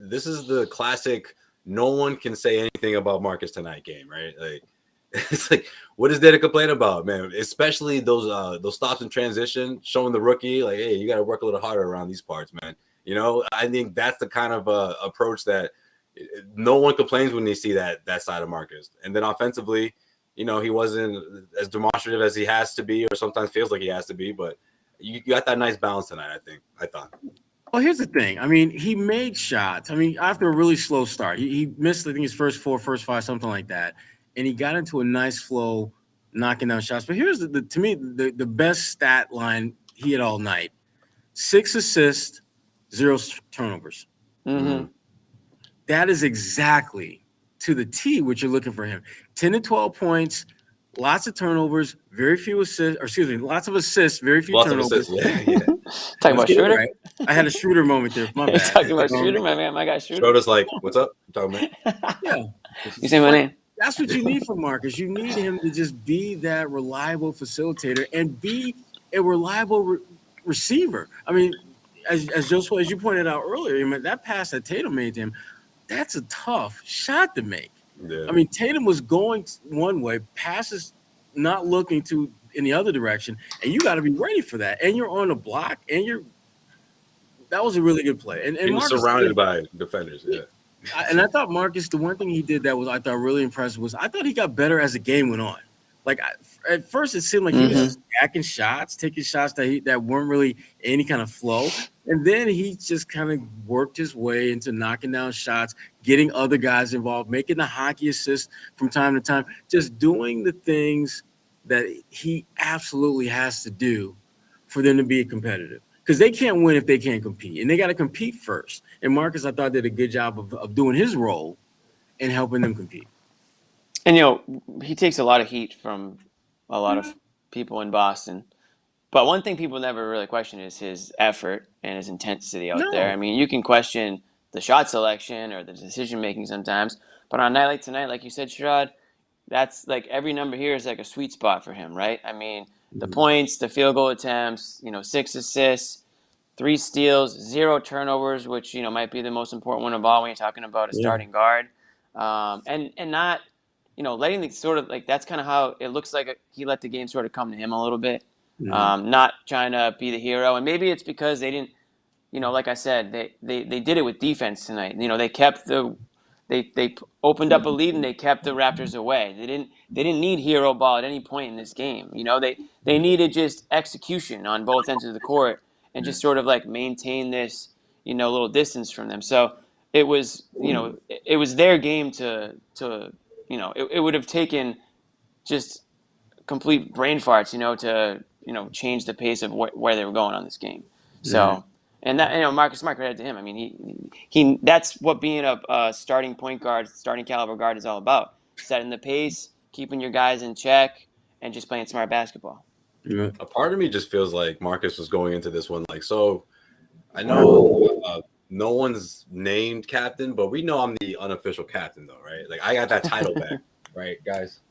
this is the classic. No one can say anything about Marcus tonight game, right? Like, it's like, what is there to complain about, man? Especially those stops in transition, showing the rookie like, hey, you got to work a little harder around these parts, man. You know, I think that's the kind of approach that no one complains when they see that side of Marcus. And then offensively, you know, he wasn't as demonstrative as he has to be, or sometimes feels like he has to be. But you got that nice balance tonight, I thought. Well, here's the thing. I mean, he made shots. I mean, after a really slow start, he missed, I think, his first 5, something like that. And he got into a nice flow, knocking down shots. But here's to me, the best stat line he had all night. 6 assists, 0 turnovers. Mm-hmm. That is exactly to the T what you're looking for him. 10 to 12 points, lots of turnovers, very few assists, or excuse me, lots of assists, very few turnovers. Yeah. Talking about Schroeder? Right. I had a Schroeder moment there. My bad. Talking about Schroeder, my man. My guy Schroeder. Schroeder's like, what's up? I'm talking about. Yeah. You say my name? That's what you need from Marcus. You need him to just be that reliable facilitator and be a reliable receiver. I mean, as Josue, as you pointed out earlier, I mean, that pass that Tatum made to him, that's a tough shot to make. Yeah. I mean, Tatum was going one way, passes not looking to in the other direction, and you got to be ready for that. And you're on the block, and that was a really good play. And he was Marcus surrounded by defenders. Yeah. And I thought Marcus, the one thing he did that was I thought really impressive was I thought he got better as the game went on. Like at first, it seemed like he was just stacking shots, taking shots that weren't really any kind of flow, and then he just kind of worked his way into knocking down shots, getting other guys involved, making the hockey assist from time to time, just doing the things that he absolutely has to do for them to be competitive. Because they can't win if they can't compete, and they got to compete first. And Marcus, I thought, did a good job of doing his role and helping them compete. And, you know, he takes a lot of heat from a lot of people in Boston. But one thing people never really question is his effort and his intensity out there. I mean, you can question the shot selection or the decision-making sometimes. But on a night like tonight, like you said, Sherrod, that's like every number here is like a sweet spot for him, right? I mean, the points, the field goal attempts, 6 assists, 3 steals, 0 turnovers, which, might be the most important one of all when you're talking about a starting guard. And not, letting the sort of like that's kind of how it looks like he let the game sort of come to him a little bit, not trying to be the hero. And maybe it's because they didn't, like I said, they did it with defense tonight. They kept they opened up a lead and they kept the Raptors away. They didn't need hero ball at any point in this game. They needed just execution on both ends of the court and just sort of like maintain this, little distance from them. So it was, it was their game to it would have taken just complete brain farts, to change the pace of where they were going on this game. So, and that, Marcus Smart, credit to him. I mean, he that's what being a starting point guard, starting caliber guard is all about: setting the pace, keeping your guys in check, and just playing smart basketball. Yeah. A part of me just feels like Marcus was going into this one like, so I know no one's named captain, but we know I'm the unofficial captain, though, right? Like, I got that title back, right, guys?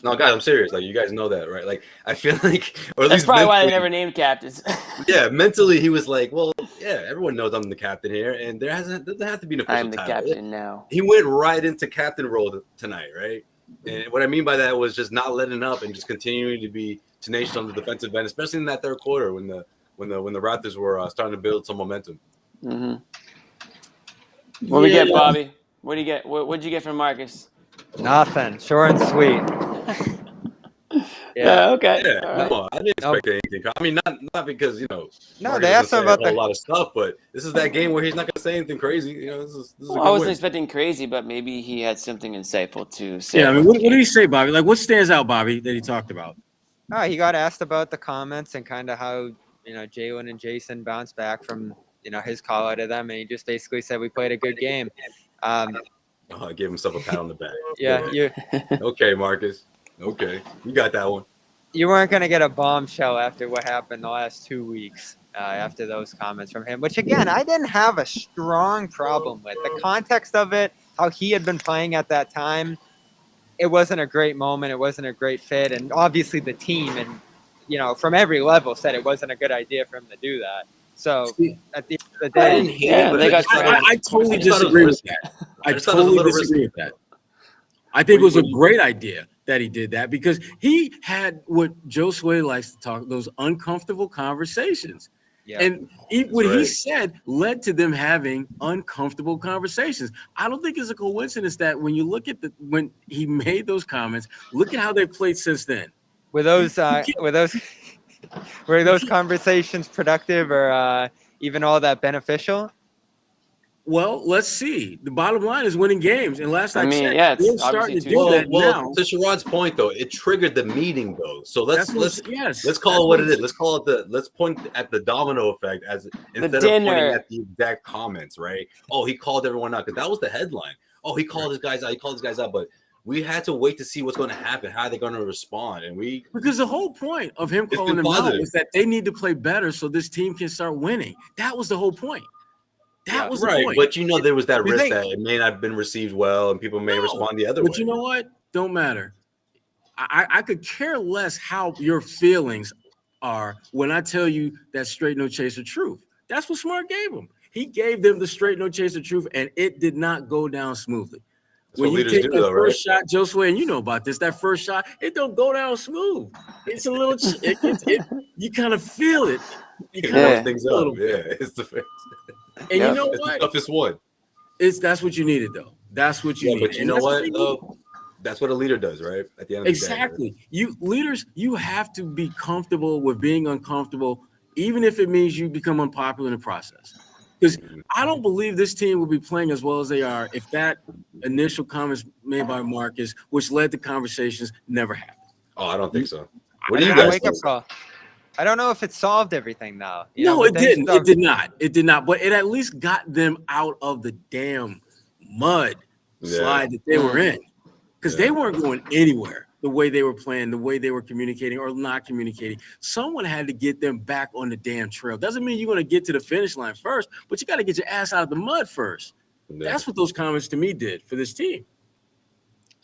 No, guys, I'm serious. Like, you guys know that, right? Like, I feel like, or at that's least probably why they never named captains. Yeah, mentally, he was like, well, yeah, everyone knows I'm the captain here, and doesn't have to be an official I'm the title. captain now. He went right into captain role tonight, right? And what I mean by that was just not letting up and just continuing to be tenacious on the defensive end, especially in that third quarter when the Raptors were starting to build some momentum. Mm-hmm. What do we get, Bobby? What do you get? What did you get from Marcus? Nothing. Short and sweet. Okay. Yeah, right. no, I didn't expect anything. I mean, not because No, Marcus they asked him about a lot of stuff, but this is that game where he's not going to say anything crazy. This is a good I wasn't win. expecting crazy, but maybe he had something insightful to say. Yeah, I mean, what did he say, Bobby? Like, what stands out, Bobby, that he talked about? He got asked about the comments and kind of how Jalen and Jason bounced back from his call out of them, and he just basically said we played a good game. I gave himself a pat on the back. Yeah, Okay, Marcus. Okay, you got that one. You weren't going to get a bombshell after what happened the last 2 weeks after those comments from him, which, again, I didn't have a strong problem with. The context of it, how he had been playing at that time, it wasn't a great moment. It wasn't a great fit. And obviously the team and, from every level said it wasn't a good idea for him to do that. So the I day. didn't hate it, but they got I totally I just thought it was disagree with risky. that. I I just thought it was a totally little disagree risky. with that. I think it was a What do you- great idea that he did that because he had what Josue likes to talk, those uncomfortable conversations. Yeah. And what he right. said led to them having uncomfortable conversations. I don't think it's a coincidence that when you look at when he made those comments, look at how they played since then. Were those conversations productive or even all that beneficial? Well, let's see. The bottom line is winning games. And last I checked, yeah, it's they're starting to obviously do too that Well, now. to Sherrod's point though, it triggered the meeting though. So let's Yes. call it what it is. Let's point at the domino effect as instead of pointing dinner. at the exact comments, right? Oh, he called everyone out because that was the headline. Oh, he called his guys out. He called his guys out, but we had to wait to see what's going to happen, how they're going to respond, and because the whole point of him calling them out was that they need to play better so this team can start winning. That was the whole point. That was the point. But there was that risk think- that it may not have been received well, and people may respond the other way. But you know what? Don't matter. I could care less how your feelings are when I tell you that straight no chaser truth. That's what Smart gave them. He gave them the straight no chaser truth, and it did not go down smoothly. That's When what you leaders take do, that though, first shot, Josue, and you know about this, that first shot, it don't go down smooth. It's a little, you kind of feel it. You kind Warms of things feel a up. little bit. Yeah, it's the And you know it's what? the toughest one. That's what you needed, though. That's what you needed. But you know what? Though, that's what a leader does, right? At the end of the day, exactly. You leaders, you have to be comfortable with being uncomfortable, even if it means you become unpopular in the process. Because I don't believe this team will be playing as well as they are if that initial comments made by Marcus, which led to conversations, never happened. Oh, I don't think so. What do you I guys wake up think? call. I don't know if it solved everything though. No, it didn't. It did not. It did not. But it at least got them out of the damn mud slide that they were in. Because they weren't going anywhere the way they were playing, the way they were communicating or not communicating. Someone had to get them back on the damn trail. Doesn't mean you're going to get to the finish line first, but you got to get your ass out of the mud first. Yeah. That's what those comments to me did for this team.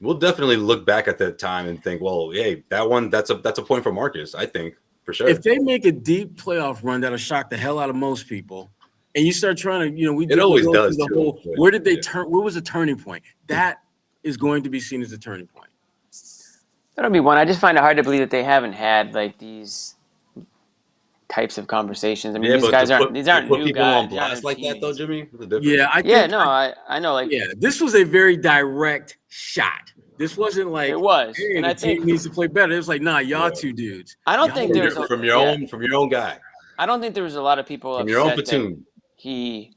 We'll definitely look back at that time and think, well, hey, that's a point for Marcus, I think, for sure. If they make a deep playoff run that'll shock the hell out of most people, and you start trying to, it always does. Where did they turn? Where was the turning point? That is going to be seen as a turning point. That'll be one. I just find it hard to believe that they haven't had like these types of conversations. I mean, these guys aren't new guys. On blast like that, though, Jimmy. Yeah, I know. Like, yeah, this was a very direct shot. This wasn't like it was, hey, and the I think team needs to play better. It was like, nah, y'all two dudes. I don't think there's from your own guy. I don't think there was a lot of people from your own platoon. I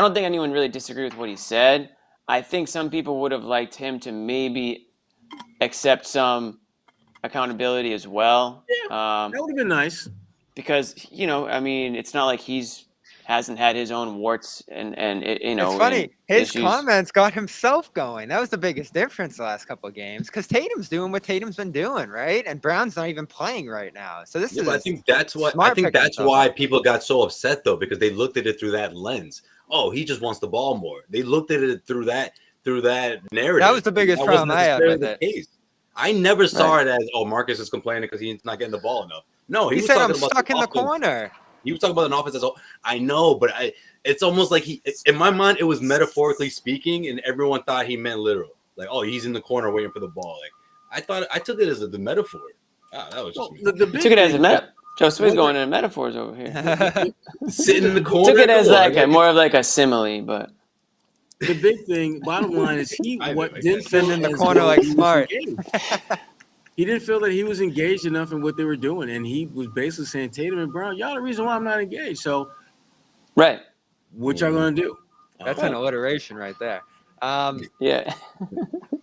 don't think anyone really disagreed with what he said. I think some people would have liked him to maybe accept some accountability as well. Yeah, that would have been nice. Because I mean, it's not like hasn't had his own warts and It's funny. His comments got himself going. That was the biggest difference the last couple of games. Because Tatum's doing what Tatum's been doing, right? And Brown's not even playing right now. So this is. I think that's why people got so upset though, because they looked at it through that lens. Oh, he just wants the ball more. They looked at it through that narrative. That was the biggest problem I had with it. I never saw it as, oh, Marcus is complaining because he's not getting the ball enough. No, he said I'm stuck in the corner. He was talking about an offense as well. I know, but it's almost like in my mind, it was metaphorically speaking, and everyone thought he meant literal. Like, oh, he's in the corner waiting for the ball. Like, I took it as the metaphor. That was just me. You took it as a metaphor. Josue's going into metaphors over here. Sitting in the corner. Took it as more of like a simile, but the big thing, bottom line is didn't fit in the corner like Smart. He didn't feel that he was engaged enough in what they were doing, and he was basically saying, Tatum and Brown, y'all the reason why I'm not engaged. So, right, what y'all gonna do? That's an alliteration right there. Yeah.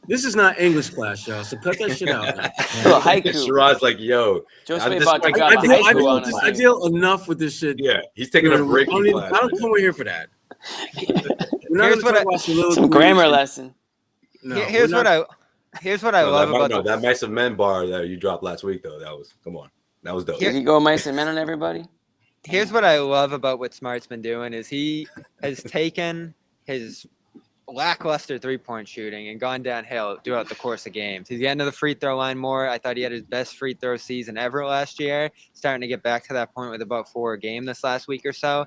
This is not English class, y'all. So cut that shit out. Haiku. Sherrod's like, yo, I deal enough with this shit. Yeah, he's taking a break. I don't come over here for that. Some grammar lesson. No, here's what I love about that Mice of Men bar that you dropped last week, though. That was dope. Did he go Mice and Men on everybody? Here's what I love about what Smart's been doing is he has taken his lackluster three-point shooting and gone downhill throughout the course of games. He's getting to the free throw line more. I thought he had his best free throw season ever last year. Starting to get back to that point with about 4 a game this last week or so.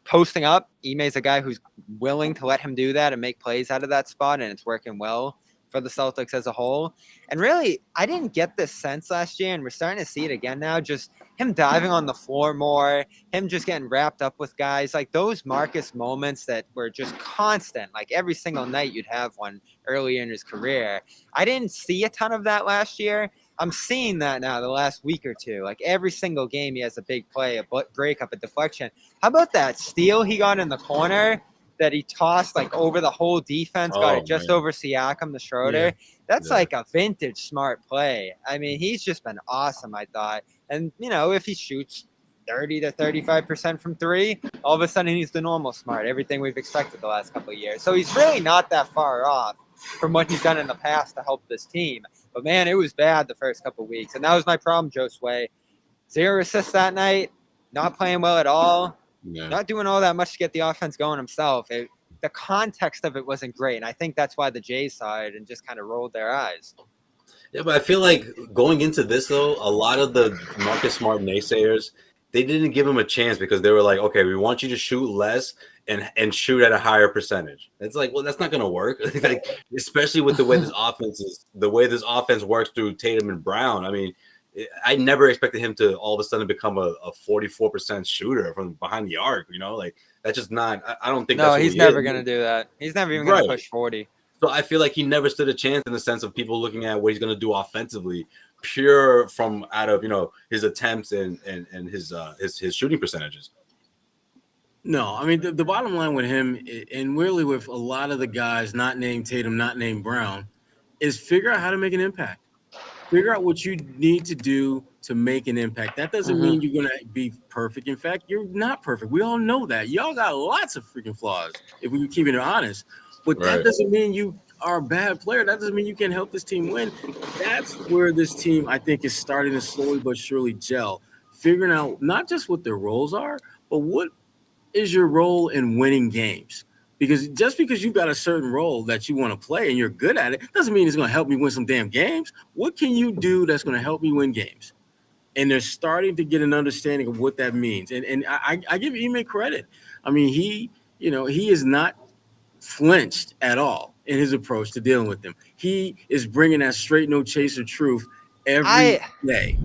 Posting up, Ime's a guy who's willing to let him do that and make plays out of that spot, and it's working well for the Celtics as a whole. And really, I didn't get this sense last year, and we're starting to see it again now, just him diving on the floor more, him just getting wrapped up with guys, like those Marcus moments that were just constant, like every single night you'd have one early in his career. I didn't see a ton of that last year. I'm seeing that now the last week or two. Like every single game he has a big play, a breakup, a deflection. How about that steal he got in the corner that he tossed like over the whole defense, got it just over Siakam to Schroeder? Yeah. That's like a vintage smart play. I mean, he's just been awesome, I thought. And, you know, if he shoots 30 to 35% from three, all of a sudden he's the normal smart, everything we've expected the last couple of years. So he's really not that far off from what he's done in the past to help this team. But, man, it was bad the first couple of weeks. And that was my problem, Josue. 0 assists that night, not playing well at all. Yeah. Not doing all that much to get the offense going himself. The context of it wasn't great, and I think that's why the Jays saw it and just kind of rolled their eyes. Yeah, but I feel like going into this, though, a lot of the Marcus Smart naysayers, they didn't give him a chance because they were like, okay, we want you to shoot less and shoot at a higher percentage. It's like, well, that's not going to work. Like, especially with the way this offense works through Tatum and Brown. I mean, I never expected him to all of a sudden become a 44% shooter from behind the arc, you know, like that's just not, I don't think he's never going to do that. He's never even going to push 40. So I feel like he never stood a chance in the sense of people looking at what he's going to do offensively, pure from out of, you know, his attempts and his shooting percentages. No, I mean, the bottom line with him and really with a lot of the guys not named Tatum, not named Brown, is figure out how to make an impact. Figure out what you need to do to make an impact. That doesn't mean you're going to be perfect. In fact, you're not perfect. We all know that. Y'all got lots of freaking flaws, if we keep it honest. But that doesn't mean you are a bad player. That doesn't mean you can help this team win. That's where this team, I think, is starting to slowly but surely gel. Figuring out not just what their roles are, but what is your role in winning games. Because just because you've got a certain role that you want to play and you're good at it, doesn't mean it's going to help me win some damn games. What can you do that's going to help me win games? And they're starting to get an understanding of what that means. And I give Ime credit. I mean, he is not flinched at all in his approach to dealing with them. He is bringing that straight, no chaser truth every day.